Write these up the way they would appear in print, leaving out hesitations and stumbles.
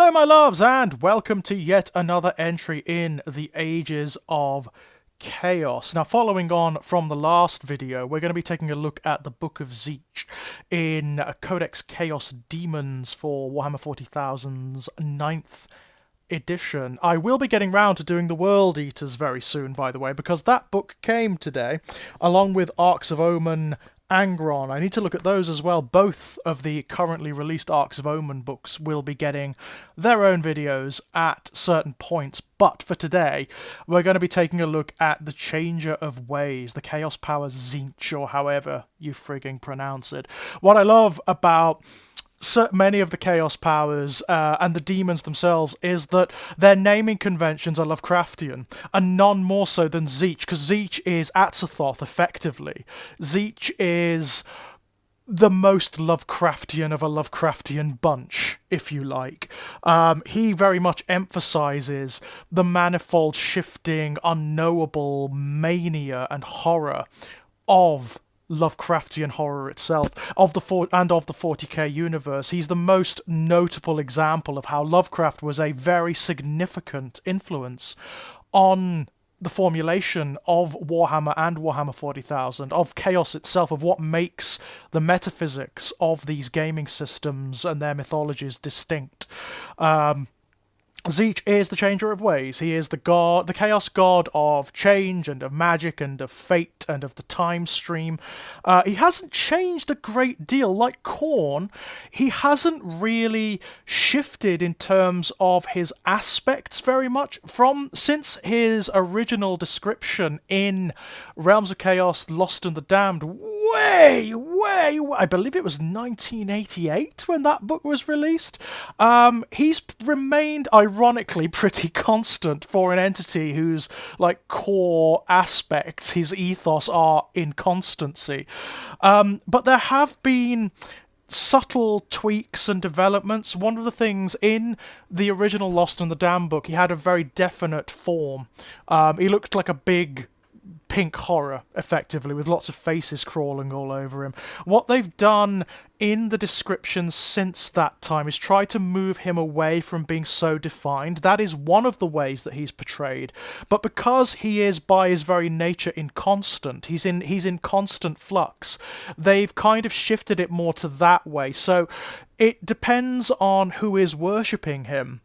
Hello my loves, and welcome to yet another entry in the Ages of Chaos. Now, following on from the last video, we're going to be taking a look at the Book of Tzeentch in Codex Chaos Demons for Warhammer 40,000's 9th edition. I will be getting round to doing the World Eaters very soon, by the way, because that book came today, along with Arcs of Omen, Angron. I need to look at those as well. Both of the currently released Arcs of Omen books will be getting their own videos at certain points, but for today we're going to be taking a look at the Changer of Ways, the Chaos Power Tzeentch, or however you frigging pronounce it. What I love about so many of the Chaos Powers and the demons themselves is that their naming conventions are Lovecraftian, and none more so than Tzeentch, because Tzeentch is Atzathoth, effectively. Tzeentch is the most Lovecraftian of a Lovecraftian bunch, if you like. He very much emphasizes the manifold, shifting, unknowable mania and horror of Lovecraftian horror itself, of the 40k universe. He's the most notable example of how Lovecraft was a very significant influence on the formulation of Warhammer and Warhammer 40,000, of Chaos itself, of what makes the metaphysics of these gaming systems and their mythologies distinct. Tzeentch is the Changer of Ways. He is the god, the chaos god of change and of magic and of fate and of the time stream. He hasn't changed a great deal. Like Khorne, he hasn't really shifted in terms of his aspects very much since his original description in Realms of Chaos, Lost and the Damned. Way, I believe it was 1988 when that book was released. He's remained, ironically, pretty constant for an entity whose core aspects, his ethos, are inconstancy. But there have been subtle tweaks and developments. One of the things in the original Lost and the Damned book, he had a very definite form. He looked like a big pink horror, effectively, with lots of faces crawling all over him. What they've done in the descriptions since that time is try to move him away from being so defined. That is one of the ways that he's portrayed. But because he is, by his very nature, inconstant, he's in constant flux, they've kind of shifted it more to that way. So it depends on who is worshipping him,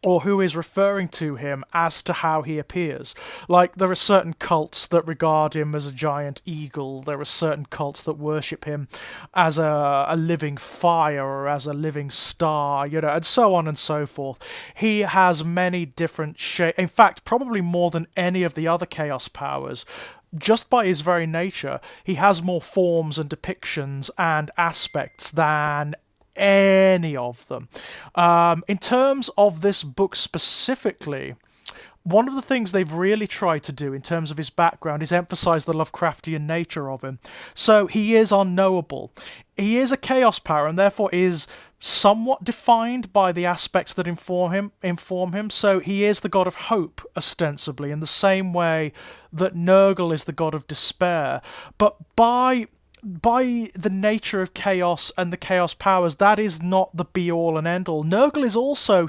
or who is referring to him, as to how he appears. Like, there are certain cults that regard him as a giant eagle, there are certain cults that worship him as a living fire, or as a living star, and so on and so forth. He has many different shapes, in fact, probably more than any of the other Chaos Powers. Just by his very nature, he has more forms and depictions and aspects than any of them. In terms of this book specifically, one of the things they've really tried to do in terms of his background is emphasize the Lovecraftian nature of him. So he is unknowable. He is a chaos power, and therefore is somewhat defined by the aspects that inform him. So he is the god of hope, ostensibly, in the same way that Nurgle is the god of despair. But by the nature of chaos and the chaos powers, that is not the be-all and end-all. Nurgle is also,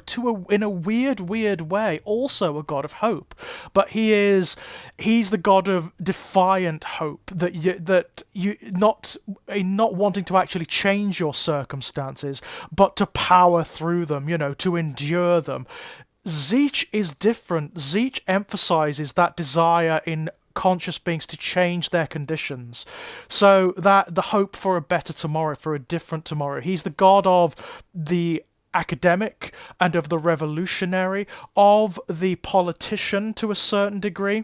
in a weird way, also a god of hope, but he's the god of defiant hope, that you not wanting to actually change your circumstances, but to power through them, to endure them. Tzeentch is different. Tzeentch emphasizes that desire in conscious beings to change their conditions, so that the hope for a better tomorrow, for a different tomorrow. He's the god of the academic and of the revolutionary, of the politician to a certain degree.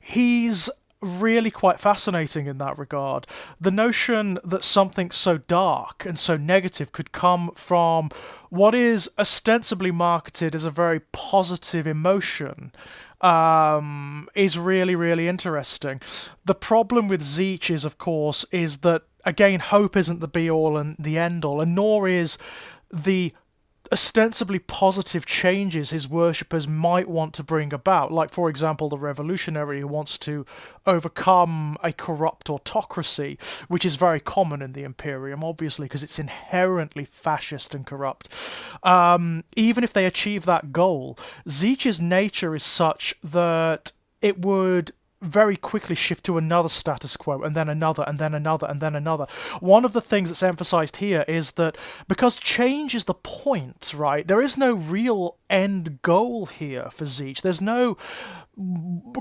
He's really quite fascinating in that regard. The notion that something so dark and so negative could come from what is ostensibly marketed as a very positive emotion is really interesting. The problem with Tzeentch is that, again, hope isn't the be-all and the end-all, and nor is the ostensibly positive changes his worshippers might want to bring about, like, for example, the revolutionary who wants to overcome a corrupt autocracy, which is very common in the Imperium, obviously, because it's inherently fascist and corrupt. Even if they achieve that goal, Tzeentch's nature is such that it would very quickly shift to another status quo, and then another, and then another, and then another. One of the things that's emphasized here is that because change is the point, right? There is no real end goal here for Tzeentch. There's no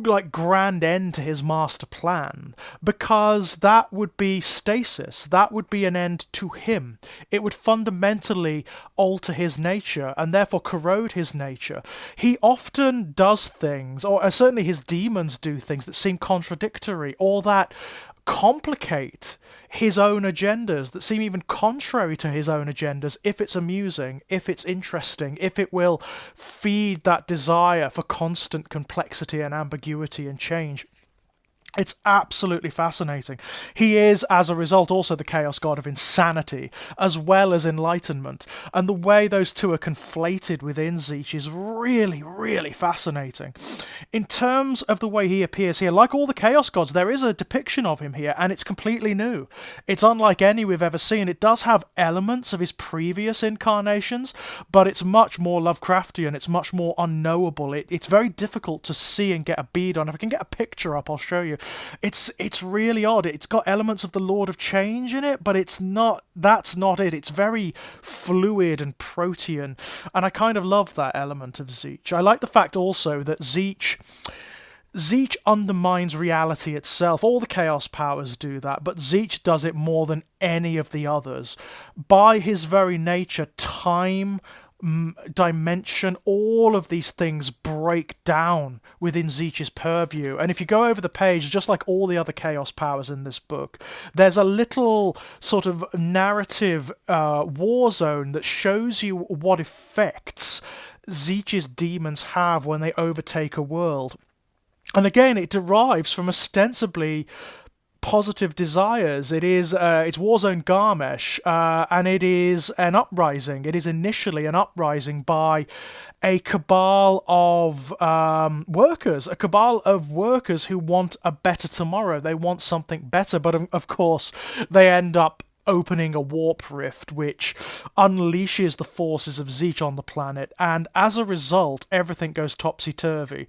like grand end to his master plan, because that would be stasis. That would be an end to him. It would fundamentally alter his nature and therefore corrode his nature. He often does things, or certainly his demons do things that seem contradictory or that complicate his own agendas, that seem even contrary to his own agendas, if it's amusing, if it's interesting, if it will feed that desire for constant complexity and ambiguity and change. It's absolutely fascinating. He is, as a result, also the Chaos God of insanity, as well as enlightenment. And the way those two are conflated within Tzeentch is really, really fascinating. In terms of the way he appears here, like all the Chaos Gods, there is a depiction of him here, and it's completely new. It's unlike any we've ever seen. It does have elements of his previous incarnations, but it's much more Lovecraftian. It's much more unknowable. It's very difficult to see and get a bead on. If I can get a picture up, I'll show you. It's really odd. It's got elements of the Lord of Change in it, but it's not. That's not it. It's very fluid and protean, and I kind of love that element of Tzeentch. I like the fact also that Tzeentch undermines reality itself. All the Chaos powers do that, but Tzeentch does it more than any of the others. By his very nature, time, dimension, all of these things break down within Tzeentch's purview. And if you go over the page, just like all the other Chaos powers in this book, there's a little sort of narrative war zone that shows you what effects Tzeentch's demons have when they overtake a world. And again, it derives from ostensibly positive desires. It's Warzone Garmesh, and it is an uprising. It is initially an uprising by a cabal of workers, who want a better tomorrow. They want something better, but of course they end up opening a warp rift which unleashes the forces of Tzeentch on the planet, and as a result everything goes topsy-turvy.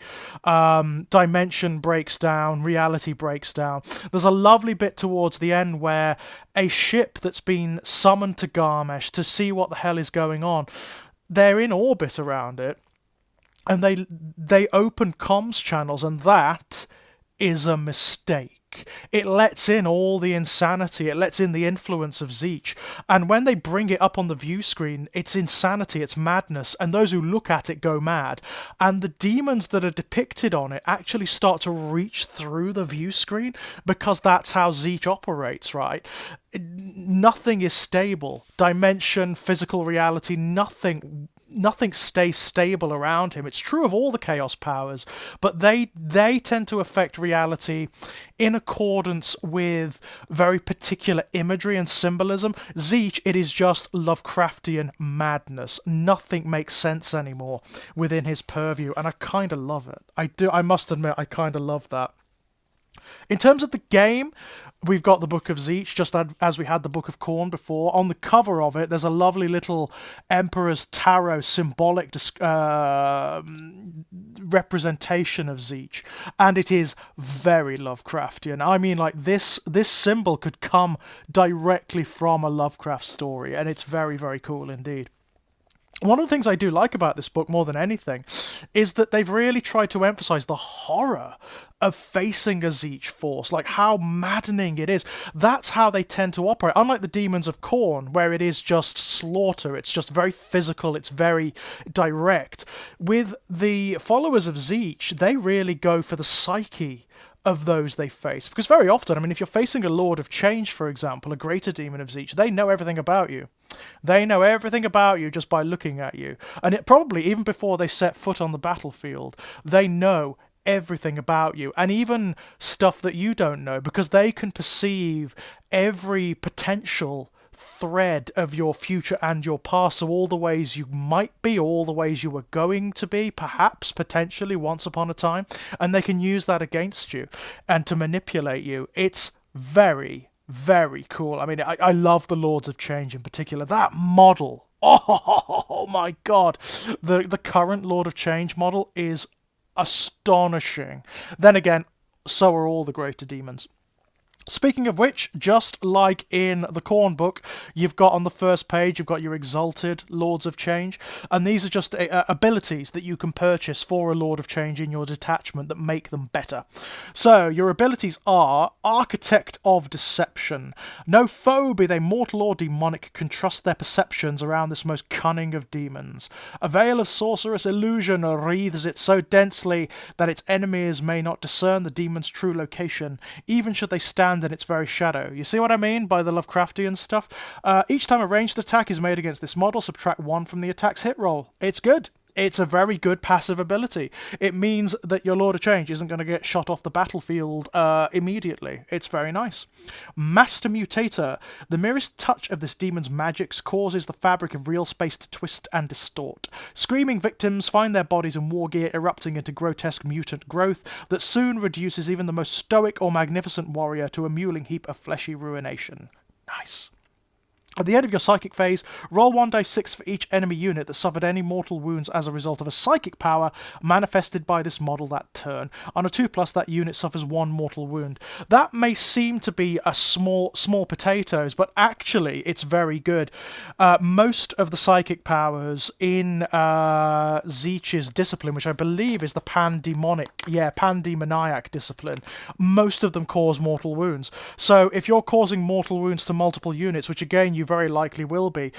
Dimension breaks down, reality breaks down. There's a lovely bit towards the end where a ship that's been summoned to Garmesh to see what the hell is going on, they're in orbit around it, and they open comms channels, and that is a mistake. It lets in all the insanity, it lets in the influence of Tzeentch, and when they bring it up on the view screen, it's insanity, it's madness, and those who look at it go mad, and the demons that are depicted on it actually start to reach through the view screen, because that's how Tzeentch operates, right? Nothing is stable. Dimension, physical reality, nothing stays stable around him. It's true of all the Chaos powers, but they tend to affect reality in accordance with very particular imagery and symbolism. Tzeentch, it is just Lovecraftian madness. Nothing makes sense anymore within his purview, and I kind of love it. I must admit, I kind of love that. In terms of the game, we've got the Book of Tzeentch, just as we had the Book of Khorne before. On the cover of it, there's a lovely little Emperor's Tarot symbolic representation of Tzeentch, and it is very Lovecraftian. I mean, like, this symbol could come directly from a Lovecraft story, and it's very, very cool indeed. One of the things I do like about this book more than anything is that they've really tried to emphasize the horror of facing a Tzeentch force, like how maddening it is. That's how they tend to operate. Unlike the Demons of Khorne, where it is just slaughter, it's just very physical, it's very direct. With the followers of Tzeentch, they really go for the psyche of those they face. Because very often, I mean, if you're facing a Lord of Change, for example, a greater demon of Tzeentch, they know everything about you. They know everything about you just by looking at you. And it probably, even before they set foot on the battlefield, they know everything about you, and even stuff that you don't know, because they can perceive every potential thread of your future and your past, so all the ways you might be, all the ways you were going to be, perhaps, potentially, once upon a time, and they can use that against you and to manipulate you. It's very, very cool. I mean, I love the Lords of Change in particular. That model, oh my god, the current Lord of Change model is astonishing. Then again, so are all the greater demons. Speaking of which, just like in the Khorne book, you've got on the first page, you've got your Exalted Lords of Change, and these are just abilities that you can purchase for a Lord of Change in your detachment that make them better. So, your abilities are Architect of Deception. No foe, be they mortal or demonic, can trust their perceptions around this most cunning of demons. A veil of sorcerous illusion wreathes it so densely that its enemies may not discern the demon's true location, even should they stand in its very shadow. You see what I mean by the Lovecraftian stuff? Each time a ranged attack is made against this model, subtract 1 from the attack's hit roll. It's good. It's a very good passive ability. It means that your Lord of Change isn't going to get shot off the battlefield immediately. It's very nice. Master Mutator. The merest touch of this demon's magics causes the fabric of real space to twist and distort. Screaming victims find their bodies in war gear erupting into grotesque mutant growth that soon reduces even the most stoic or magnificent warrior to a mewling heap of fleshy ruination. Nice. At the end of your psychic phase, roll 1d6 for each enemy unit that suffered any mortal wounds as a result of a psychic power manifested by this model that turn. On a 2+, that unit suffers 1 mortal wound. That may seem to be a small potatoes, but actually it's very good. Most of the psychic powers in Tzeentch's discipline, which I believe is the Pandemoniac discipline, most of them cause mortal wounds. So if you're causing mortal wounds to multiple units, which again you very likely will be,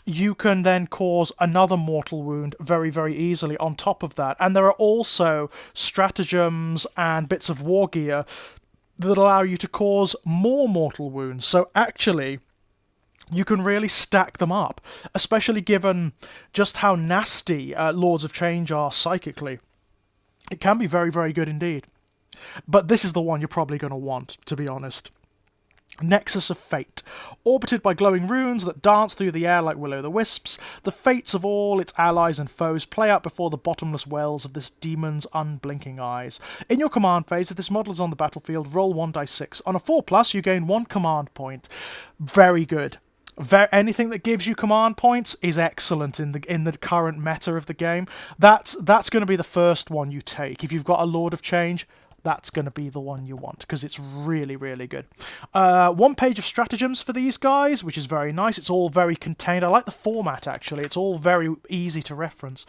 you can then cause another mortal wound very, very easily on top of that. And there are also stratagems and bits of war gear that allow you to cause more mortal wounds. So actually, you can really stack them up, especially given just how nasty Lords of Change are psychically. It can be very, very good indeed. But this is the one you're probably going to want, to be honest. Nexus of Fate. Orbited by glowing runes that dance through the air like will-o'-the-wisps, the fates of all its allies and foes play out before the bottomless wells of this demon's unblinking eyes. In your command phase, if this model is on the battlefield, roll 1d6. On a 4+, you gain 1 command point. Very good. Anything that gives you command points is excellent in the current meta of the game. That's going to be the first one you take. If you've got a Lord of Change, that's going to be the one you want, because it's really, really good. 1 page of stratagems for these guys, which is very nice. It's all very contained. I like the format, actually. It's all very easy to reference.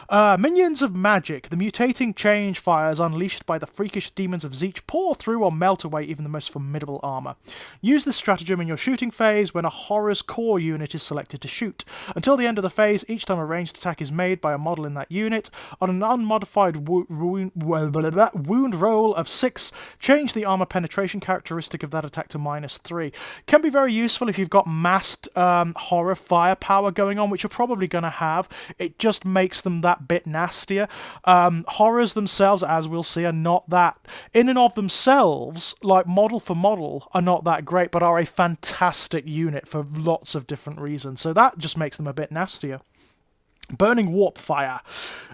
Minions of Magic. The mutating change fires unleashed by the freakish demons of Tzeentch pour through or melt away even the most formidable armor. Use this stratagem in your shooting phase when a horror's core unit is selected to shoot. Until the end of the phase, each time a ranged attack is made by a model in that unit, on an unmodified wound roll of 6, change the armor penetration characteristic of that attack to -3. Can be very useful if you've got massed horror firepower going on, which you're probably going to have. It just makes them that bit nastier. Horrors themselves, as we'll see, are not that, in and of themselves, like model for model, are not that great, but are a fantastic unit for lots of different reasons. So that just makes them a bit nastier. Burning Warp Fire.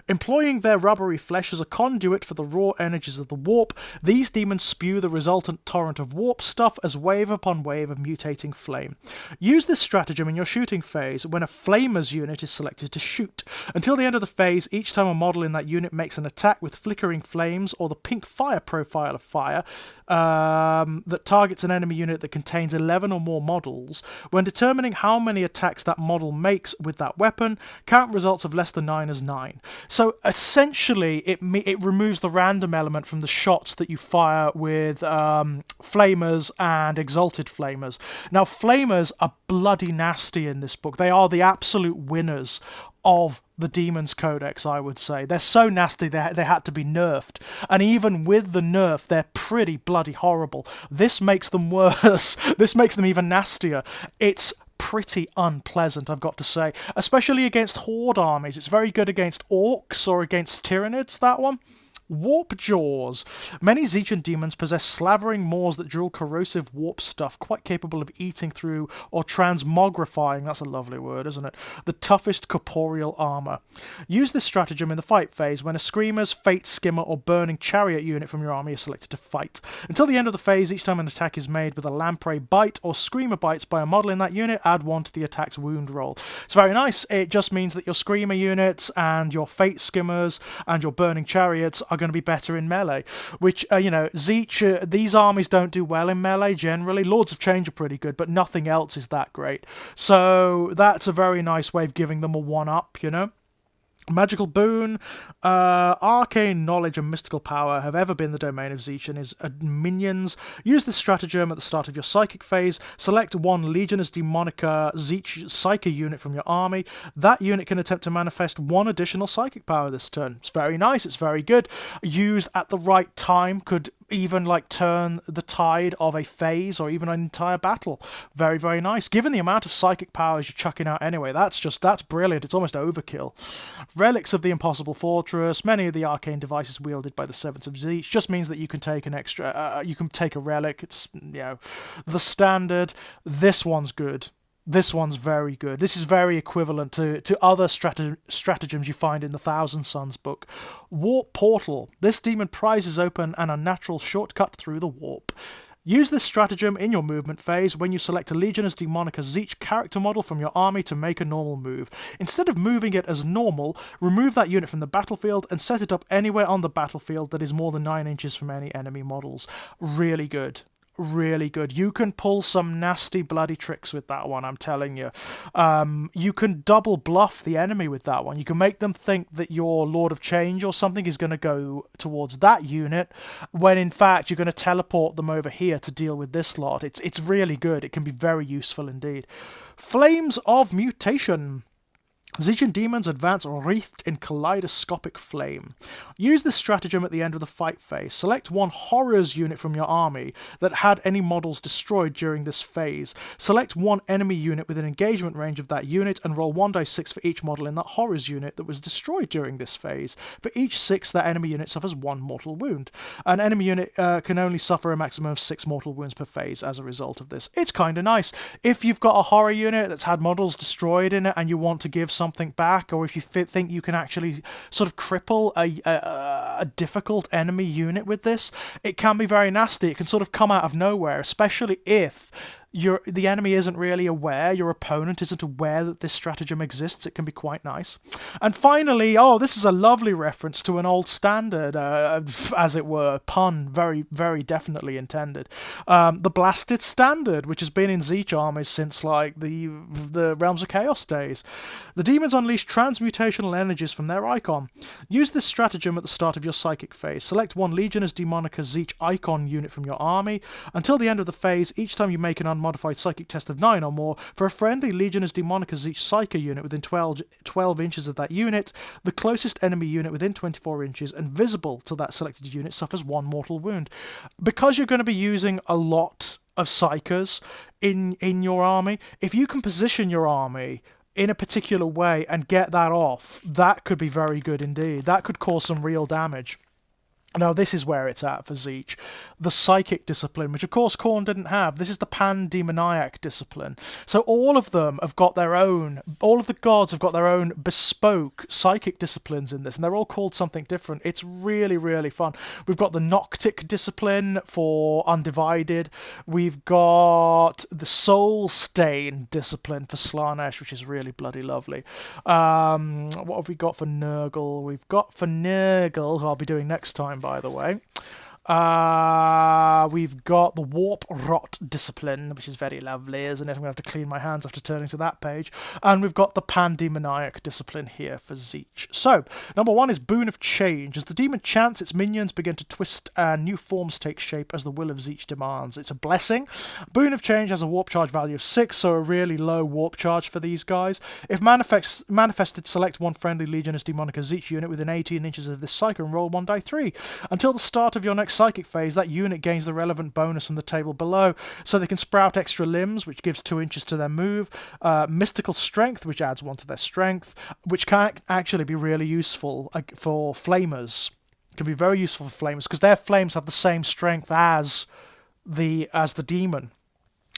Employing their rubbery flesh as a conduit for the raw energies of the warp, these demons spew the resultant torrent of warp stuff as wave upon wave of mutating flame. Use this stratagem in your shooting phase when a Flamer's unit is selected to shoot. Until the end of the phase, each time a model in that unit makes an attack with flickering flames or the pink fire profile of fire that targets an enemy unit that contains 11 or more models, when determining how many attacks that model makes with that weapon, count results of less than 9 as 9. So essentially it removes the random element from the shots that you fire with flamers and exalted flamers. Now flamers are bloody nasty in this book. They are the absolute winners of the Demon's Codex, I would say. They're so nasty they had to be nerfed. And even with the nerf, they're pretty bloody horrible. This makes them worse. This makes them even nastier. It's pretty unpleasant, I've got to say. Especially against Horde armies. It's very good against Orcs or against Tyranids, that one. Warp Jaws. Many Tzeentch demons possess slavering maws that drill corrosive warp stuff, quite capable of eating through or transmogrifying, that's a lovely word, isn't it, the toughest corporeal armor. Use this stratagem in the fight phase when a Screamer's, Fate Skimmer, or Burning Chariot unit from your army is selected to fight. Until the end of the phase, each time an attack is made with a Lamprey bite or Screamer bites by a model in that unit, add 1 to the attack's wound roll. It's very nice. It just means that your Screamer units and your Fate Skimmers and your Burning Chariots are going to be better in melee, which, Tzeentch, these armies don't do well in melee generally. Lords of Change are pretty good, but nothing else is that great. So that's a very nice way of giving them a one-up, Magical boon, arcane knowledge and mystical power have ever been the domain of Tzeentch and his minions. Use this stratagem at the start of your psychic phase. Select 1 Legionus Demonica Tzeentch Psyker unit from your army. That unit can attempt to manifest 1 additional psychic power this turn. It's very nice, it's very good. Used at the right time could even turn the tide of a phase or even an entire battle. Very, very nice. Given the amount of psychic powers you're chucking out anyway, that's brilliant. It's almost overkill. Relics of the Impossible Fortress. Many of the arcane devices wielded by the Servants of Tzeentch just means that you can take an extra. You can take a relic. It's the standard. This one's good. This one's very good. This is very equivalent to other stratagems you find in the Thousand Suns book. Warp Portal. This demon prizes open an unnatural shortcut through the warp. Use this stratagem in your movement phase when you select a Legionus Demonica Tzeentch character model from your army to make a normal move. Instead of moving it as normal, remove that unit from the battlefield and set it up anywhere on the battlefield that is more than 9 inches from any enemy models. Really good. Really good. You can pull some nasty bloody tricks with that one, I'm telling you. You can double bluff the enemy with that one. You can make them think that your Lord of Change or something is going to go towards that unit, when in fact you're going to teleport them over here to deal with this lot. It's really good. It can be very useful indeed. Flames of Mutation. Tzeentch demons advance wreathed in kaleidoscopic flame. Use this stratagem at the end of the fight phase. Select 1 Horrors unit from your army that had any models destroyed during this phase. Select 1 enemy unit within engagement range of that unit and roll 1d6 for each model in that Horrors unit that was destroyed during this phase. For each 6, that enemy unit suffers 1 mortal wound. An enemy unit can only suffer a maximum of 6 mortal wounds per phase as a result of this. It's kind of nice. If you've got a horror unit that's had models destroyed in it and you want to give something back, or if you think you can actually sort of cripple a difficult enemy unit with this, it can be very nasty. It can sort of come out of nowhere, especially if the enemy isn't really aware, your opponent isn't aware that this stratagem exists. It can be quite nice. And finally, this is a lovely reference to an old standard, as it were, pun, very, very definitely intended. The Blasted Standard, which has been in Tzeentch armies since the Realms of Chaos days. The demons unleash transmutational energies from their icon. Use this stratagem at the start of your psychic phase. Select 1 Legionus Demonica Tzeentch icon unit from your army. Until the end of the phase, each time you make an unmodified psychic test of 9 or more, for a friendly Legionus Demonica Tzeentch Psyker unit within 12 inches of that unit, the closest enemy unit within 24 inches and visible to that selected unit suffers 1 mortal wound. Because you're going to be using a lot of Psykers in your army, if you can position your army in a particular way and get that off, that could be very good indeed. That could cause some real damage. Now, this is where it's at for Tzeentch. The psychic discipline, which of course Khorne didn't have. This is the Pandemoniac discipline. So all of them have got their own, all of the gods have got their own bespoke psychic disciplines in this, and they're all called something different. It's really, really fun. We've got the Noctic discipline for Undivided. We've got the Soul Stain discipline for Slaanesh, which is really bloody lovely. What have we got for Nurgle? We've got for Nurgle, who I'll be doing next time, by the way. We've got the Warp Rot discipline, which is very lovely, isn't it? I'm going to have to clean my hands after turning to that page. And we've got the Pandemoniac discipline here for Tzeentch. So, number 1 is Boon of Change. As the demon chants, its minions begin to twist and new forms take shape as the will of Tzeentch demands. It's a blessing. Boon of Change has a warp charge value of 6, so a really low warp charge for these guys. If manifested, select 1 friendly Legionus Demonica Tzeentch unit within 18 inches of this cycle and roll 1d3. Until the start of your next psychic phase, that unit gains the relevant bonus from the table below, so they can sprout extra limbs, which gives 2 inches to their move, mystical strength, which adds 1 to their strength, which can actually be really useful for flamers, can be very useful for flames because their flames have the same strength as the demon.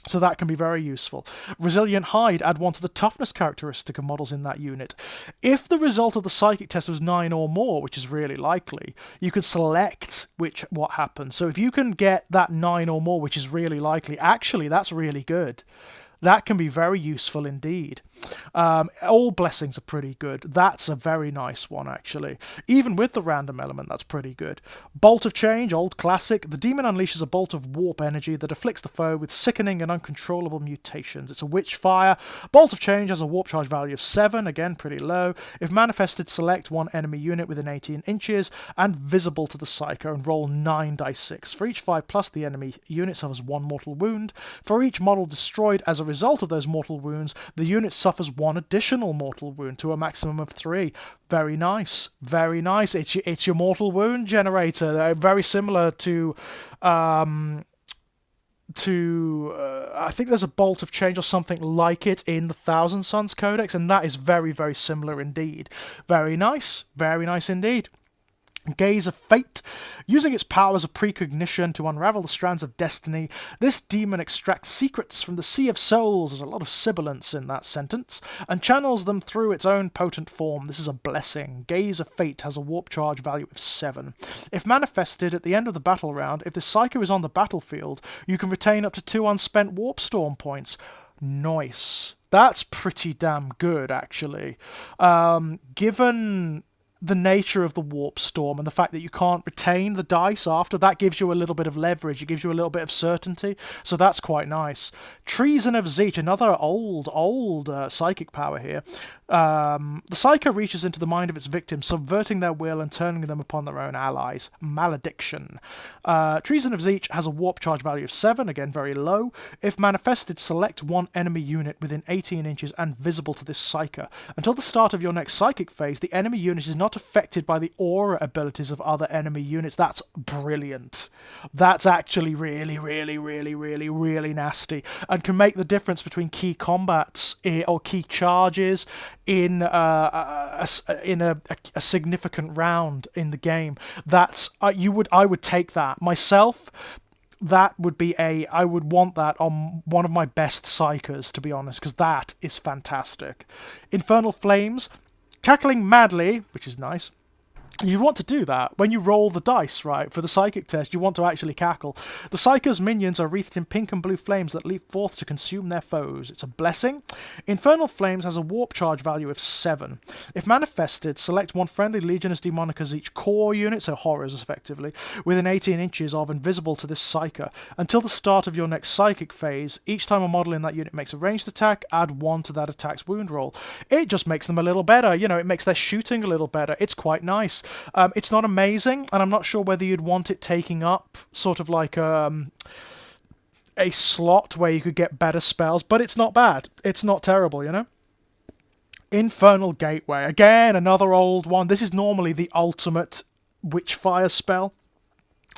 So that can be very useful. Resilient Hide, add 1 to the toughness characteristic of models in that unit. If the result of the psychic test was 9 or more, which is really likely, you could select what happens. So if you can get that 9 or more, which is really likely, actually that's really good. That can be very useful indeed. All blessings are pretty good. That's a very nice one, actually. Even with the random element, that's pretty good. Bolt of Change, old classic. The demon unleashes a bolt of warp energy that afflicts the foe with sickening and uncontrollable mutations. It's a Witchfire. Bolt of Change has a warp charge value of 7, again pretty low. If manifested, select 1 enemy unit within 18 inches and visible to the Psycho and roll 9 dice 6. For each 5+, the enemy unit suffers 1 mortal wound. For each model destroyed as a result of those mortal wounds, the unit suffers 1 additional mortal wound to a maximum of 3. Very nice, very nice. It's your mortal wound generator. Very similar to I think there's a Bolt of Change or something like it in the Thousand Suns Codex, and that is very, very similar indeed. Very nice indeed. Gaze of Fate. Using its powers of precognition to unravel the strands of destiny, this demon extracts secrets from the Sea of Souls, there's a lot of sibilance in that sentence, and channels them through its own potent form. This is a blessing. Gaze of Fate has a warp charge value of 7. If manifested at the end of the battle round, if the Psycho is on the battlefield, you can retain up to 2 unspent Warp Storm points. Nice. That's pretty damn good, actually. Given the nature of the Warp Storm and the fact that you can't retain the dice after, that gives you a little bit of leverage, it gives you a little bit of certainty, so that's quite nice. Treason of Tzeentch, another old psychic power here. The Psycho reaches into the mind of its victims, subverting their will and turning them upon their own allies. Malediction. Treason of Tzeentch has a warp charge value of 7, again very low. If manifested, select 1 enemy unit within 18 inches and visible to this Psycho. Until the start of your next psychic phase, the enemy unit is not affected by the aura abilities of other enemy units. That's brilliant. That's actually really, really, really, really, really nasty, and can make the difference between key combats or key charges in a significant round in the game. That's I would take that myself. That would be I would want that on one of my best psychers, to be honest, because that is fantastic. Infernal Flames. Cackling madly, which is nice. You want to do that when you roll the dice, right? For the psychic test, you want to actually cackle. The Psycho's minions are wreathed in pink and blue flames that leap forth to consume their foes. It's a blessing. Infernal Flames has a warp charge value of 7. If manifested, select 1 friendly Legionus Demonicus each core unit, so horrors effectively, within 18 inches of and visible to this Psycho. Until the start of your next psychic phase, each time a model in that unit makes a ranged attack, add 1 to that attack's wound roll. It just makes them a little better. You know, it makes their shooting a little better. It's quite nice. It's not amazing, and I'm not sure whether you'd want it taking up sort of like a slot where you could get better spells, but it's not bad. It's not terrible, you know? Infernal Gateway. Again, another old one. This is normally the ultimate Witchfire spell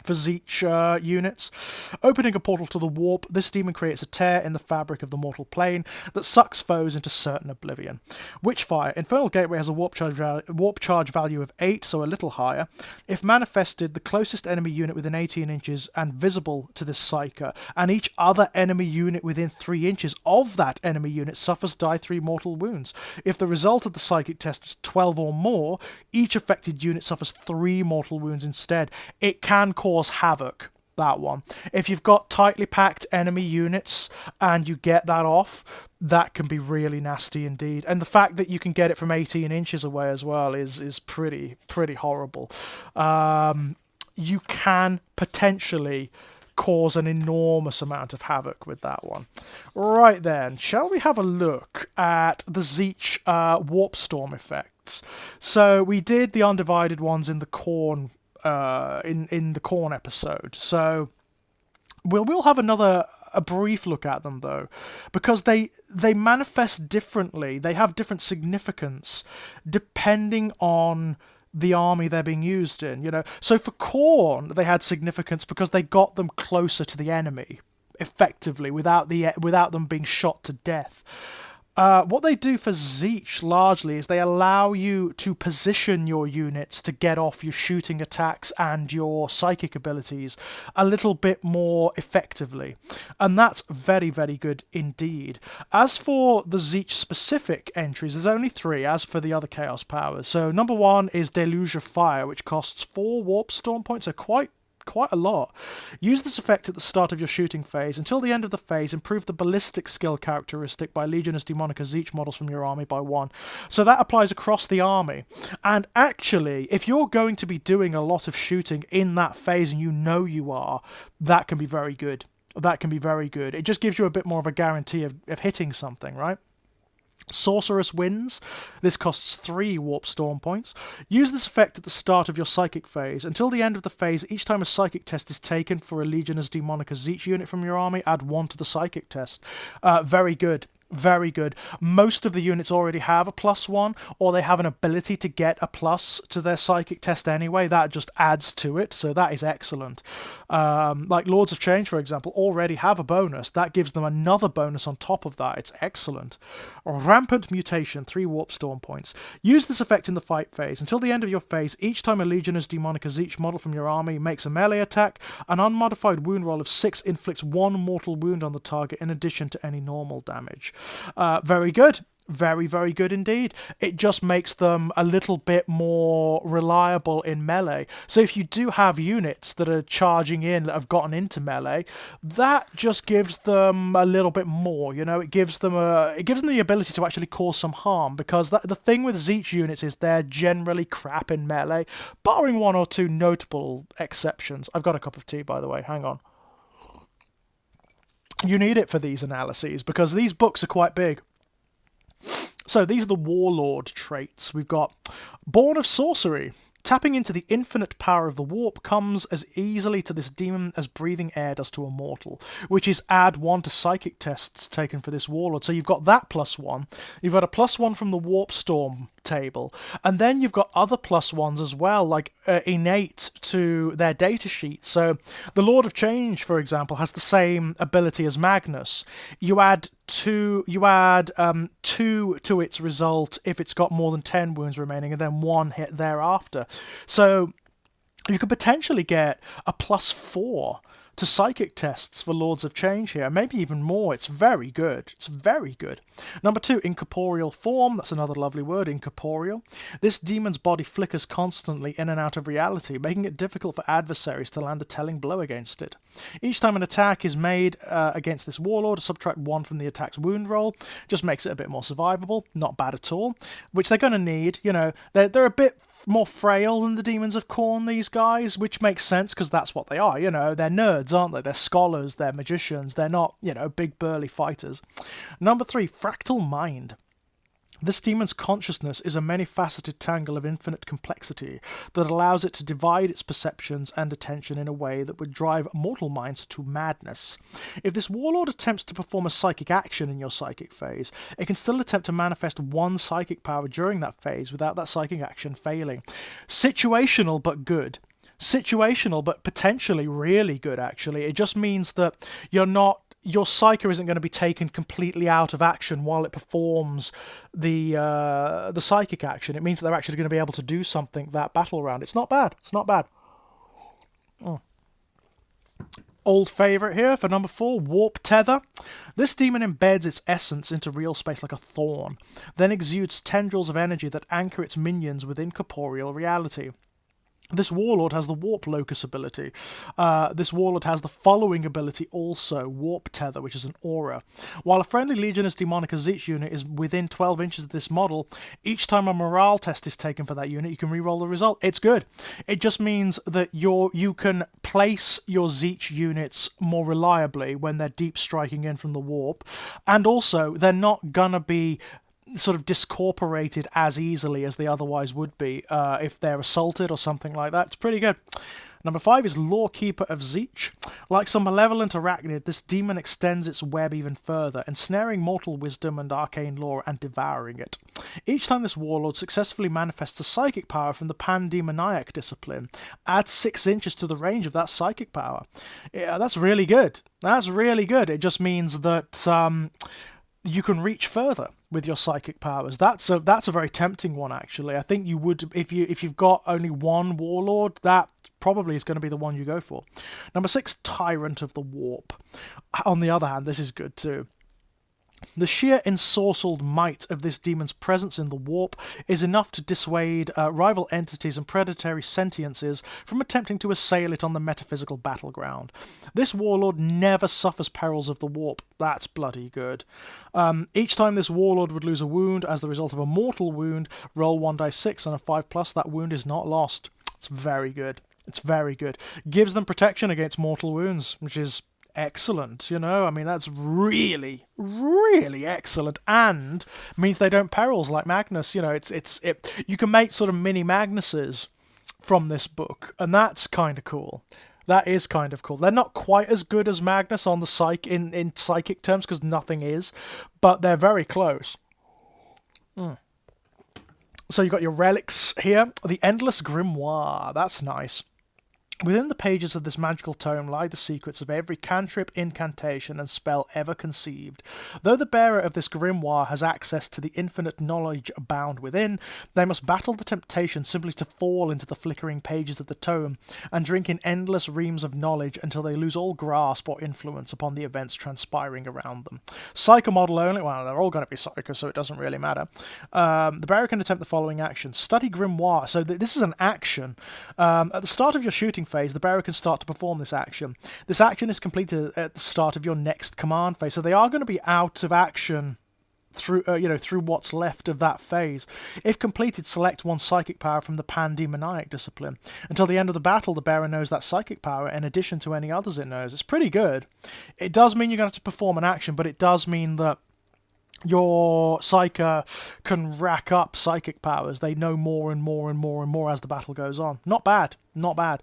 for Tzeentch units. Opening a portal to the warp, this demon creates a tear in the fabric of the mortal plane that sucks foes into certain oblivion. Witchfire. Infernal Gateway has a warp charge value of 8, so a little higher. If manifested, the closest enemy unit within 18 inches and visible to this Psycho, and each other enemy unit within 3 inches of that enemy unit suffers die 3 mortal wounds. If the result of the psychic test is 12 or more, each affected unit suffers 3 mortal wounds instead. It can cause havoc, that one. If you've got tightly packed enemy units and you get that off, that can be really nasty indeed. And the fact that you can get it from 18 inches away as well is pretty horrible. You can potentially cause an enormous amount of havoc with that one. Right then, shall we have a look at the Tzeentch Warp Storm effects? So we did the undivided ones in the Khorne in the Khorne episode, so we'll have a brief look at them though, because they manifest differently. They have different significance depending on the army they're being used in, you know. So for Khorne, they had significance because they got them closer to the enemy effectively without them being shot to death. What they do for Tzeentch largely is they allow you to position your units to get off your shooting attacks and your psychic abilities a little bit more effectively. And that's very, very good indeed. As for the Tzeentch specific entries, there's only 3 as for the other Chaos powers. So number 1 is Deluge of Fire, which costs 4 Warp Storm points, so quite a lot. Use this effect at the start of your shooting phase. Until the end of the phase, improve the ballistic skill characteristic by Legionis Demonica Tzeentch models from your army by 1. So that applies across the army. And actually, if you're going to be doing a lot of shooting in that phase, and you know you are, that can be very good. That can be very good. It just gives you a bit more of a guarantee of hitting something, right? Sorceress Winds. This costs 3 Warp Storm points. Use this effect at the start of your Psychic phase. Until the end of the phase, each time a Psychic test is taken for a Legionis Demonica Tzeentch unit from your army, add 1 to the Psychic test. Very good. Very good. Most of the units already have a +1, or they have an ability to get a plus to their psychic test anyway. That just adds to it, so that is excellent. Like Lords of Change, for example, already have a bonus. That gives them another bonus on top of that. It's excellent. Rampant Mutation, 3 Warp Storm points. Use this effect in the fight phase. Until the end of your phase, each time a Legionis Demonica Tzeentch model from your army makes a melee attack, an unmodified wound roll of 6 inflicts 1 mortal wound on the target in addition to any normal damage. Very good. Very, very good indeed. It just makes them a little bit more reliable in melee. So if you do have units that are charging in that have gotten into melee, that just gives them a little bit more. You know, it gives them the ability to actually cause some harm, because the thing with Tzeentch units is they're generally crap in melee, barring 1 or 2 notable exceptions. I've got a cup of tea, by the way. Hang on. You need it for these analyses because these books are quite big. So these are the Warlord traits. We've got Born of Sorcery. Tapping into the infinite power of the warp comes as easily to this demon as breathing air does to a mortal, which is add 1 to psychic tests taken for this warlord. So you've got that +1. You've got a +1 from the warp storm table, and then you've got other +1s as well, like innate to their data sheet. So the Lord of Change, for example, has the same ability as Magnus. You add 2 to its result if it's got more than 10 wounds remaining, and then 1 hit thereafter. So you could potentially get a +4 to psychic tests for Lords of Change here, maybe even more. It's very good. It's very good. Number 2, Incorporeal Form. That's another lovely word, incorporeal. This demon's body flickers constantly in and out of reality, making it difficult for adversaries to land a telling blow against it. Each time an attack is made against this warlord, subtract 1 from the attack's wound roll. Just makes it a bit more survivable. Not bad at all. Which they're going to need. You know, they're a bit more frail than the Demons of Khorne, these guys, which makes sense because that's what they are. You know, they're nerds, aren't they? They're scholars, they're magicians, they're not, you know, big burly fighters. Number 3, Fractal Mind. This demon's consciousness is a many-faceted tangle of infinite complexity that allows it to divide its perceptions and attention in a way that would drive mortal minds to madness. If this warlord attempts to perform a psychic action in your psychic phase, it can still attempt to manifest 1 psychic power during that phase without that psychic action failing. Situational but good. Situational, but potentially really good, actually. It just means that your psyker isn't going to be taken completely out of action while it performs the psychic action. It means that they're actually going to be able to do something that battle round. It's not bad. It's not bad. Old favourite here for number 4, Warp Tether. This demon embeds its essence into real space like a thorn, then exudes tendrils of energy that anchor its minions within corporeal reality. This warlord has the Warp Locus ability. This warlord has the following ability also, Warp Tether, which is an aura. While a friendly Legionis Demonica Tzeentch unit is within 12 inches of this model, each time a morale test is taken for that unit, you can reroll the result. It's good. It just means that you can place your Tzeentch units more reliably when they're deep striking in from the warp, and also they're not gonna be sort of discorporated as easily as they otherwise would be if they're assaulted or something like that. It's pretty good. Number 5 is Lawkeeper of Tzeentch. Like some malevolent arachnid, this demon extends its web even further, ensnaring mortal wisdom and arcane lore and devouring it. Each time this warlord successfully manifests a psychic power from the Pandemoniac discipline, add 6 inches to the range of that psychic power. Yeah, that's really good. That's really good. It just means that you can reach further with your psychic powers. That's a very tempting one, actually. I think you would, if you've got only one Warlord, that probably is going to be the one you go for. Number 6, Tyrant of the Warp. On the other hand, this is good too. The sheer ensorcelled might of this demon's presence in the warp is enough to dissuade rival entities and predatory sentiences from attempting to assail it on the metaphysical battleground. This warlord never suffers perils of the warp. That's bloody good. Each time this warlord would lose a wound as the result of a mortal wound, roll 1d6 on a 5+, that wound is not lost. It's very good. It's very good. Gives them protection against mortal wounds, which is excellent, you know. I mean, that's really, really excellent, and means they don't perils like Magnus. You know, you can make sort of mini Magnuses from this book, and that's kind of cool. That is kind of cool. They're not quite as good as Magnus on the in psychic terms, because nothing is, but they're very close. So you've got your relics here. The Endless Grimoire. That's nice. Within the pages of this magical tome lie the secrets of every cantrip, incantation, and spell ever conceived. Though the bearer of this grimoire has access to the infinite knowledge bound within, they must battle the temptation simply to fall into the flickering pages of the tome and drink in endless reams of knowledge until they lose all grasp or influence upon the events transpiring around them. Psycho model only. Well, they're all going to be psycho, so it doesn't really matter. The bearer can attempt the following action. Study grimoire. So this is an action. At the start of your shooting phase, the bearer can start to perform this action. This action is completed at the start of your next command phase, so they are going to be out of action through through what's left of that phase. If completed, select one psychic power from the Pandemoniac discipline. Until the end of the battle, the bearer knows that psychic power in addition to any others it knows. It's pretty good. It does mean you're going to have to perform an action, but it does mean that your Psyker can rack up psychic powers. They know more and more and more and more as the battle goes on. Not bad. Not bad.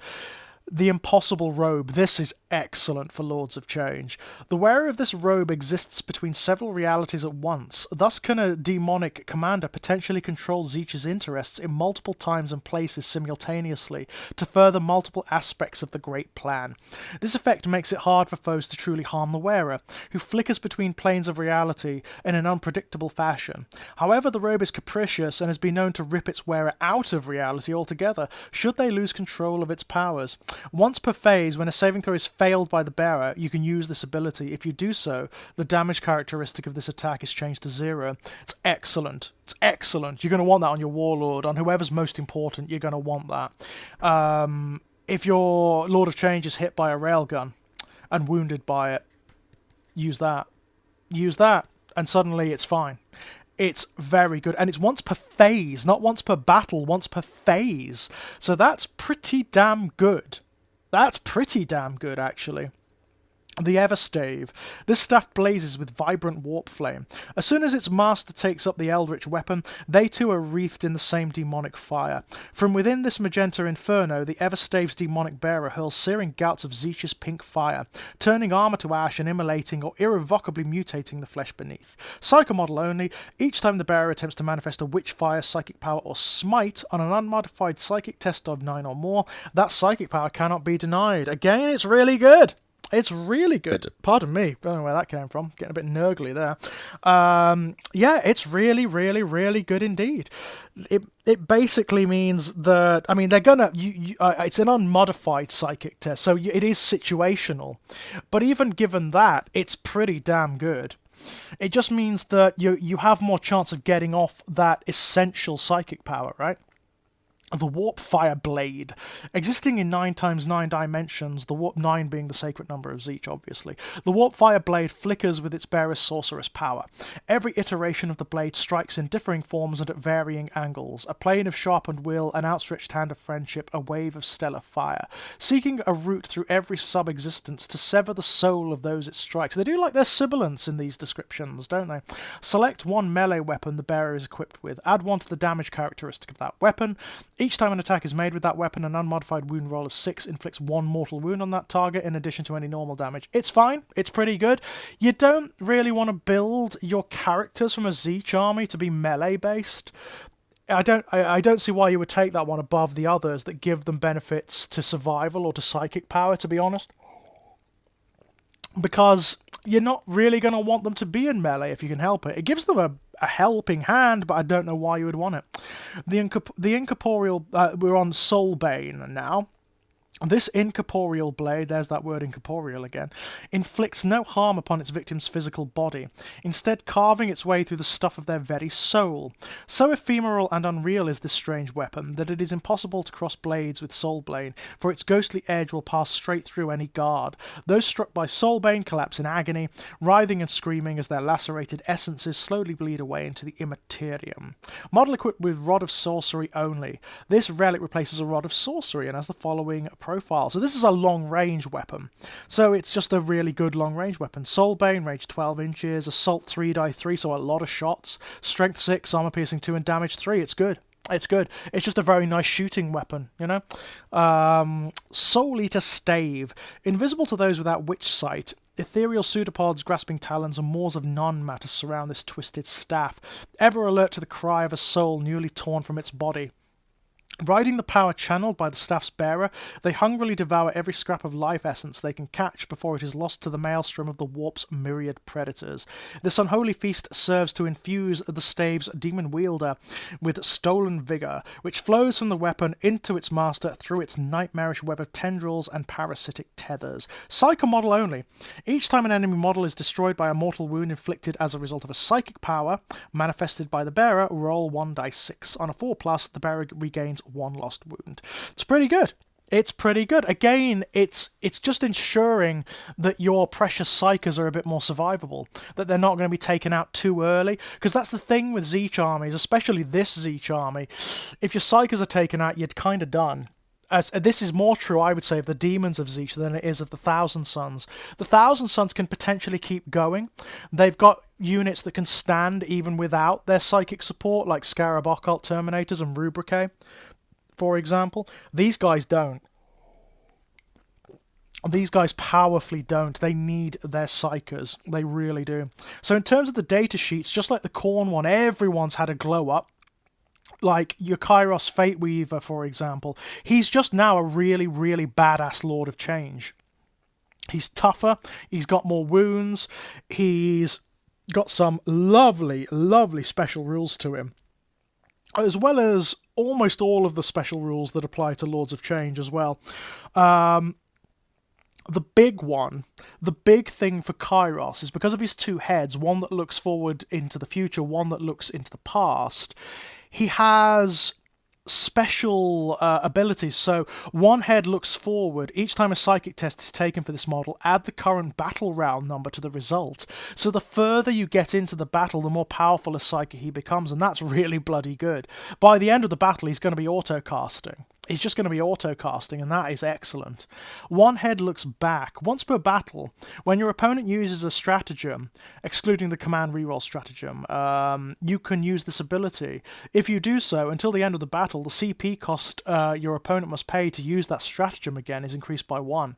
The Impossible Robe. This is excellent for Lords of Change. The wearer of this robe exists between several realities at once. Thus can a demonic commander potentially control Tzeentch's interests in multiple times and places simultaneously to further multiple aspects of the great plan. This effect makes it hard for foes to truly harm the wearer, who flickers between planes of reality in an unpredictable fashion. However, the robe is capricious and has been known to rip its wearer out of reality altogether, should they lose control of its powers. Once per phase, when a saving throw is failed by the bearer, you can use this ability. If you do so, the damage characteristic of this attack is changed to 0. It's excellent. It's excellent. You're going to want that on your Warlord. On whoever's most important, you're going to want that. If your Lord of Change is hit by a railgun and wounded by it, use that. Use that, and suddenly it's fine. It's very good. And it's once per phase, not once per battle, once per phase. So that's pretty damn good. That's pretty damn good, actually. The Everstave. This staff blazes with vibrant warp flame. As soon as its master takes up the eldritch weapon, they too are wreathed in the same demonic fire. From within this magenta inferno, the Everstave's demonic bearer hurls searing gouts of Tzeentch's pink fire, turning armor to ash and immolating or irrevocably mutating the flesh beneath. Psycho model only. Each time the bearer attempts to manifest a witch fire, psychic power, or smite on an unmodified psychic test of 9 or more, that psychic power cannot be denied. Again, it's really good. It's really good. Pardon me. I don't know where that came from. Getting a bit nurgly there. Yeah, it's really, really, really good indeed. It basically means that, I mean, they're gonna. It's an unmodified psychic test, so it is situational. But even given that, it's pretty damn good. It just means that you have more chance of getting off that essential psychic power, right? The Warp Fire Blade. Existing in 9 times 9 dimensions, the Warp 9 being the sacred number of Tzeentch, obviously. The Warp Fire Blade flickers with its bearer's sorcerous power. Every iteration of the blade strikes in differing forms and at varying angles. A plane of sharpened will, an outstretched hand of friendship, a wave of stellar fire. Seeking a route through every sub-existence to sever the soul of those it strikes. They do like their sibilance in these descriptions, don't they? Select one melee weapon the bearer is equipped with. Add one to the damage characteristic of that weapon. Each time an attack is made with that weapon, an unmodified wound roll of 6 inflicts 1 mortal wound on that target in addition to any normal damage. It's fine. It's pretty good. You don't really want to build your characters from a Tzeentch army to be melee based. I don't see why you would take that one above the others that give them benefits to survival or to psychic power, to be honest. Because you're not really going to want them to be in melee if you can help it. It gives them a helping hand, but I don't know why you would want it. The incorporeal, we're on Soulbane now. This incorporeal blade, there's that word incorporeal again, inflicts no harm upon its victim's physical body, instead carving its way through the stuff of their very soul. So ephemeral and unreal is this strange weapon that it is impossible to cross blades with Soulbane, for its ghostly edge will pass straight through any guard. Those struck by Soulbane collapse in agony, writhing and screaming as their lacerated essences slowly bleed away into the immaterium. Model equipped with Rod of Sorcery only. This relic replaces a Rod of Sorcery and has the following profile. So this is a long-range weapon. So it's just a really good long-range weapon. Soulbane, range 12 inches, Assault 3, die 3, so a lot of shots. Strength 6, Armor Piercing 2, and Damage 3. It's good. It's good. It's just a very nice shooting weapon, you know? Soul Eater Stave. Invisible to those without witch sight. Ethereal pseudopods, grasping talons, and moors of non-matter surround this twisted staff, ever alert to the cry of a soul newly torn from its body. Riding the power channeled by the staff's bearer, they hungrily devour every scrap of life essence they can catch before it is lost to the maelstrom of the warp's myriad predators. This unholy feast serves to infuse the stave's demon wielder with stolen vigour, which flows from the weapon into its master through its nightmarish web of tendrils and parasitic tethers. Psycho model only. Each time an enemy model is destroyed by a mortal wound inflicted as a result of a psychic power manifested by the bearer, roll 1 die 6. On a 4+, the bearer regains 1 lost wound. It's pretty good. It's pretty good. Again, it's just ensuring that your precious psychers are a bit more survivable, that they're not going to be taken out too early, because that's the thing with Tzeentch armies, especially this Tzeentch army. If your psychers are taken out, you're kind of done. This is more true, I would say, of the demons of Tzeentch than it is of the Thousand Sons. The Thousand Sons can potentially keep going. They've got units that can stand even without their psychic support, like Scarab Occult Terminators and Rubricae, for example. These guys don't. These guys powerfully don't. They need their psychers. They really do. So in terms of the data sheets, just like the Khorne one, everyone's had a glow up. Like your Kairos Fate Weaver, for example. He's just now a really, really badass Lord of Change. He's tougher. He's got more wounds. He's got some lovely, lovely special rules to him, as well as almost all of the special rules that apply to Lords of Change as well. The big one, the big thing for Kairos is because of his 2 heads, one that looks forward into the future, one that looks into the past, he has special abilities. So one head looks forward. Each time a psychic test is taken for this model, add the current battle round number to the result. So the further you get into the battle, the more powerful a psychic he becomes, and that's really bloody good. By the end of the battle, he's going to be auto-casting. He's just going to be auto-casting, and that is excellent. One head looks back. Once per battle, when your opponent uses a stratagem, excluding the command reroll stratagem, you can use this ability. If you do so, until the end of the battle, the CP cost your opponent must pay to use that stratagem again is increased by 1.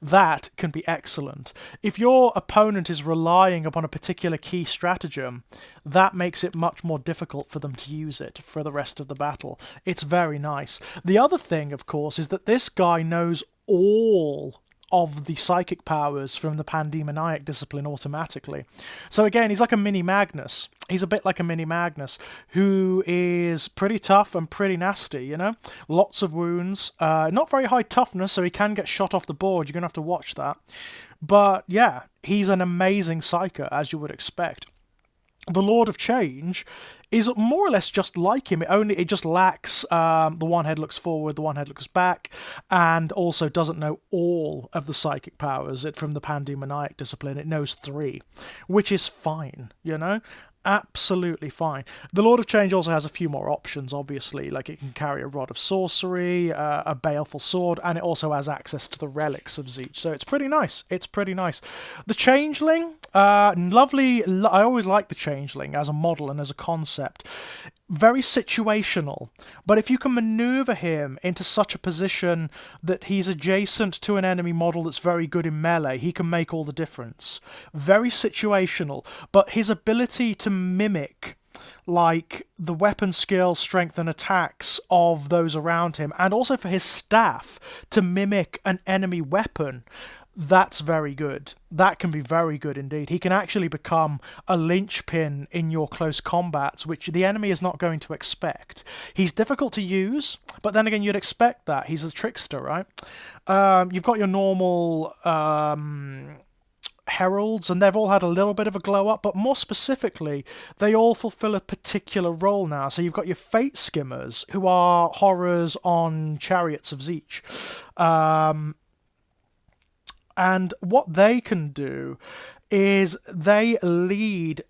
That can be excellent. If your opponent is relying upon a particular key stratagem, that makes it much more difficult for them to use it for the rest of the battle. It's very nice. The other thing, of course, is that this guy knows all of the psychic powers from the Pandemoniac discipline automatically. So again, he's like a mini Magnus. He's a bit like a mini Magnus, who is pretty tough and pretty nasty, you know? Lots of wounds. Not very high toughness, so he can get shot off the board. You're going to have to watch that. But yeah, he's an amazing psyker, as you would expect. The Lord of Change is more or less just like him. It just lacks the one head looks forward, the one head looks back, and also doesn't know all of the psychic powers from the Pandemoniac discipline. It knows 3, which is fine, you know? Absolutely fine. The Lord of Change also has a few more options, obviously, like it can carry a Rod of Sorcery, a Baleful Sword, and it also has access to the Relics of Tzeentch, so it's pretty nice. It's pretty nice. The Changeling, lovely. I always like the Changeling as a model and as a concept. Very situational, but if you can maneuver him into such a position that he's adjacent to an enemy model that's very good in melee, he can make all the difference. Very situational, but his ability to mimic like the weapon skill, strength and attacks of those around him, and also for his staff to mimic an enemy weapon, That's very good. That can be very good indeed. He can actually become a linchpin in your close combats, which the enemy is not going to expect. He's difficult to use, but then again, you'd expect that. He's a trickster, right? You've got your normal heralds, and they've all had a little bit of a glow up, but more specifically, they all fulfill a particular role now. So you've got your fate skimmers, who are horrors on chariots of Tzeentch. And what they can do is they lead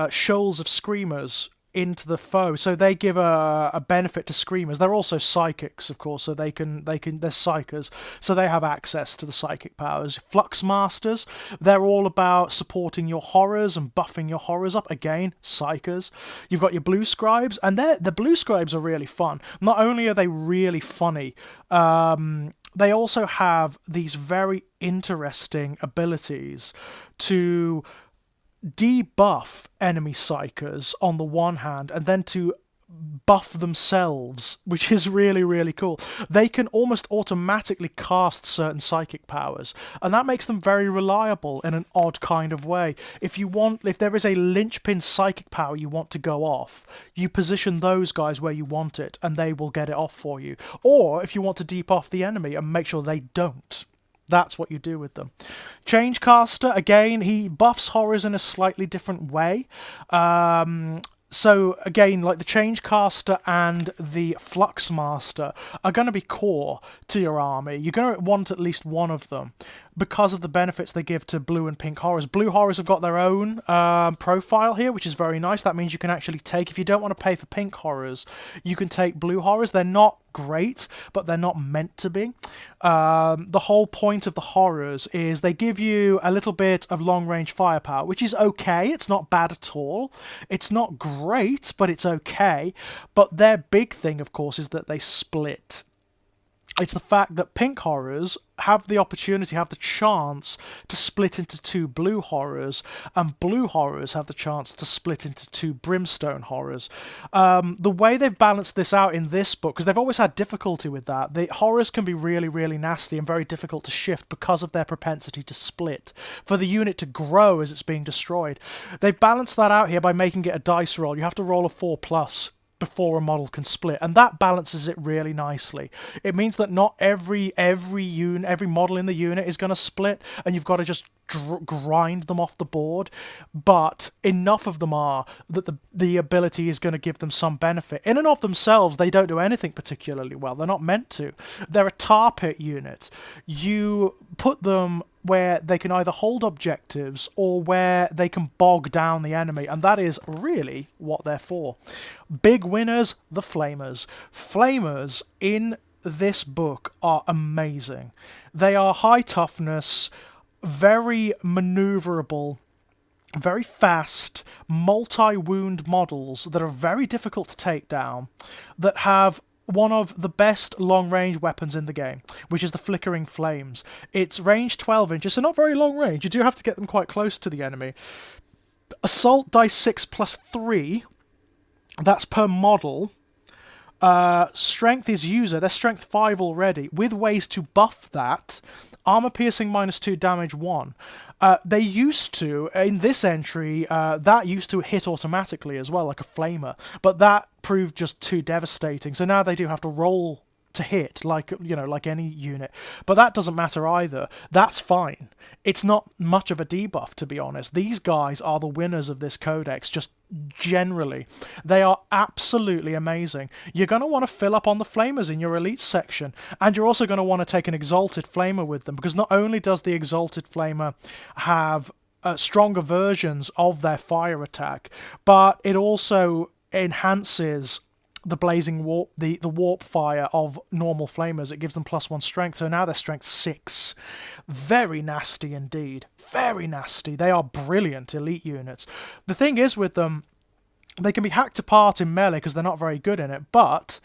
shoals of screamers into the foe, so they give a benefit to screamers. They're also psychics, of course, so they're psychers, so they have access to the psychic powers. Flux masters, they're all about supporting your horrors and buffing your horrors up. Again, psychers. You've got your blue scribes, and the blue scribes are really fun. Not only are they really funny, they also have these very interesting abilities to debuff enemy psychers on the one hand, and then to buff themselves, which is really, really cool. They can almost automatically cast certain psychic powers, and that makes them very reliable in an odd kind of way. If there is a linchpin psychic power you want to go off, you position those guys where you want it, and they will get it off for you. Or if you want to debuff the enemy and make sure they don't, that's what you do with them. Changecaster, again, he buffs horrors in a slightly different way. So again, like the Changecaster and the Fluxmaster are going to be core to your army. You're going to want at least one of them because of the benefits they give to blue and pink horrors. Blue horrors have got their own profile here, which is very nice. That means you can actually take, if you don't want to pay for pink horrors, you can take blue horrors. They're not great, but they're not meant to be. The whole point of the horrors is they give you a little bit of long-range firepower, which is okay. It's not bad at all. It's not great, but it's okay. But their big thing, of course, is that they split. It's the fact that pink horrors have the opportunity, have the chance to split into two blue horrors, and blue horrors have the chance to split into two brimstone horrors. The way they've balanced this out in this book, because they've always had difficulty with that, the horrors can be really, really nasty and very difficult to shift because of their propensity to split, for the unit to grow as it's being destroyed. They've balanced that out here by making it a dice roll. You have to roll a 4+ before a model can split, and that balances it really nicely. It means that not every model in the unit is going to split, and you've got to just grind them off the board, but enough of them are that the ability is going to give them some benefit. In and of themselves, they don't do anything particularly well. They're not meant to. They're a tar pit unit. You put them where they can either hold objectives or where they can bog down the enemy, and that is really what they're for. Big winners, the Flamers. Flamers in this book are amazing. They are high toughness, very maneuverable, very fast, multi-wound models that are very difficult to take down, that have one of the best long-range weapons in the game, which is the Flickering Flames. It's range 12 inches, so not very long range. You do have to get them quite close to the enemy. Assault dice 6 plus 3, that's per model. Strength is user, they're strength 5 already, with ways to buff that. Armor piercing -2, damage 1. They used to, in this entry, that used to hit automatically as well, like a flamer, but that proved just too devastating, so now they do have to roll to hit, like any unit. But that doesn't matter either. That's fine. It's not much of a debuff, to be honest. These guys are the winners of this codex, just generally. They are absolutely amazing. You're going to want to fill up on the flamers in your elite section, and you're also going to want to take an exalted flamer with them, because not only does the exalted flamer have stronger versions of their fire attack, but it also enhances the blazing warp, the warp fire of normal flamers. It gives them +1 strength, so now they're strength 6. Very nasty indeed. Very nasty. They are brilliant elite units. The thing is with them, they can be hacked apart in melee because they're not very good in it, but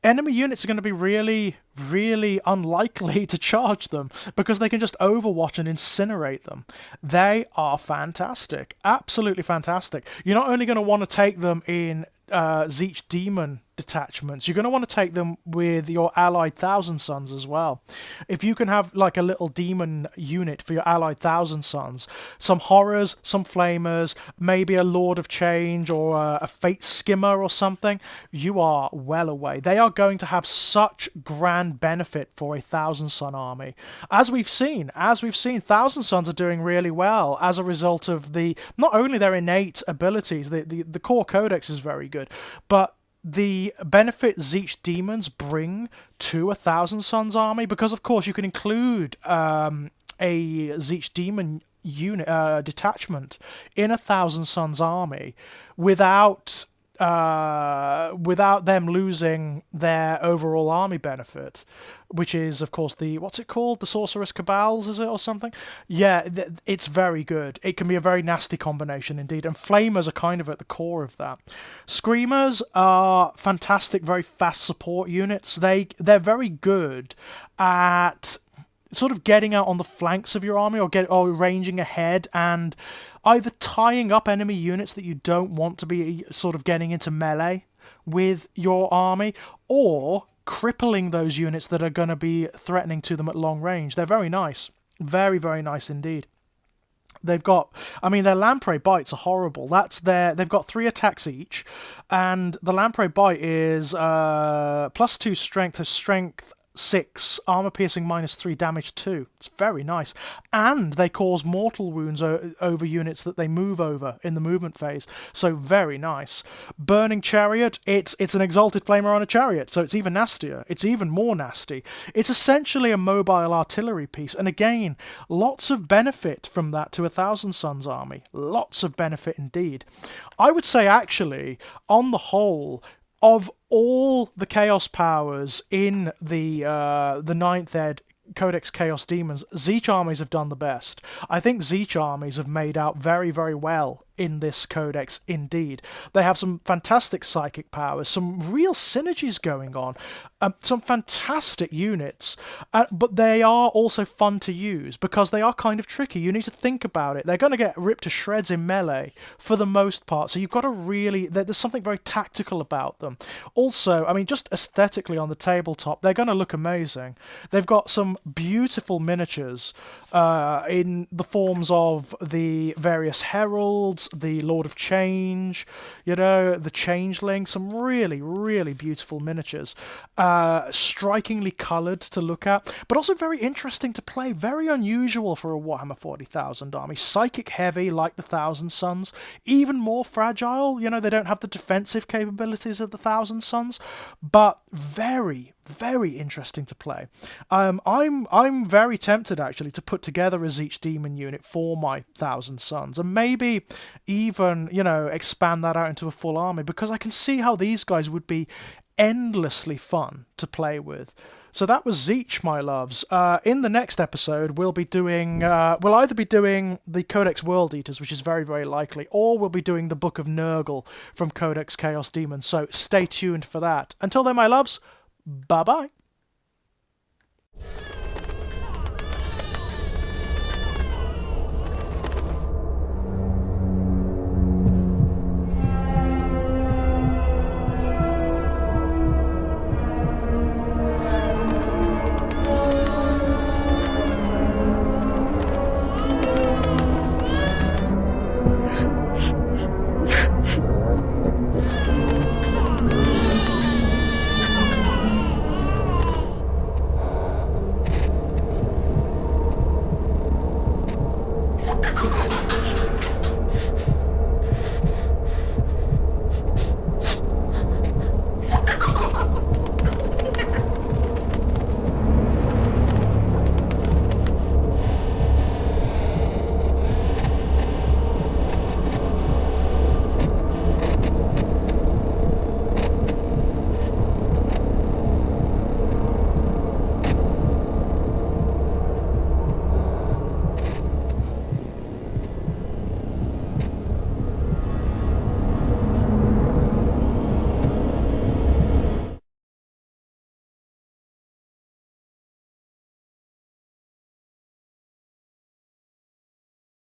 enemy units are going to be really, really unlikely to charge them because they can just overwatch and incinerate them. They are fantastic. Absolutely fantastic. You're not only going to want to take them in Tzeentch Demon detachments, you're going to want to take them with your allied Thousand Sons as well. If you can have like a little demon unit for your allied Thousand Sons, some horrors, some flamers, maybe a Lord of Change or a Fate Skimmer or something, you are well away. They are going to have such grand benefit for a Thousand Son army. As we've seen, Thousand Sons are doing really well as a result of not only their innate abilities, the core codex is very good, but the benefit Tzeentch demons bring to a Thousand Sons army, because of course you can include a Tzeentch demon unit detachment in a Thousand Sons army without them losing their overall army benefit, which is, of course, what's it called? The Sorceress Cabals, is it, or something? Yeah, it's very good. It can be a very nasty combination indeed, and Flamers are kind of at the core of that. Screamers are fantastic, very fast support units. They're very good at sort of getting out on the flanks of your army or ranging ahead and either tying up enemy units that you don't want to be sort of getting into melee with your army, or crippling those units that are going to be threatening to them at long range. They're very nice. Very, very nice indeed. They've got, their Lamprey bites are horrible. They've got 3 attacks each, and the Lamprey bite is +2 strength, has strength 6, armor piercing -3, damage 2. It's very nice. And they cause mortal wounds over units that they move over in the movement phase. So very nice. Burning Chariot, it's an exalted flamer on a chariot, so it's even nastier. It's even more nasty. It's essentially a mobile artillery piece, and again, lots of benefit from that to a Thousand Sons army. Lots of benefit indeed. I would say, actually, on the whole, of all the Chaos powers in the 9th Ed Codex Chaos Demons, Tzeentch armies have done the best. I think Tzeentch armies have made out very, very well in this codex indeed. They have some fantastic psychic powers, some real synergies going on, some fantastic units, but they are also fun to use because they are kind of tricky. You need to think about it. They're going to get ripped to shreds in melee for the most part, so you've got to really... There's something very tactical about them. Also, just aesthetically on the tabletop, they're going to look amazing. They've got some beautiful miniatures in the forms of the various heralds, the Lord of Change, the Changeling, some really, really beautiful miniatures. Strikingly coloured to look at, but also very interesting to play, very unusual for a Warhammer 40,000 army. Psychic heavy, like the Thousand Sons, even more fragile. They don't have the defensive capabilities of the Thousand Sons, but very, very interesting to play. I'm very tempted actually to put together a Tzeentch demon unit for my Thousand Sons, and maybe even expand that out into a full army, because I can see how these guys would be endlessly fun to play with. So that was Tzeentch, my loves. In the next episode, we'll either be doing the Codex World Eaters, which is very, very likely, or we'll be doing the Book of Nurgle from Codex Chaos Demons. So stay tuned for that. Until then, my loves, bye-bye. Cool.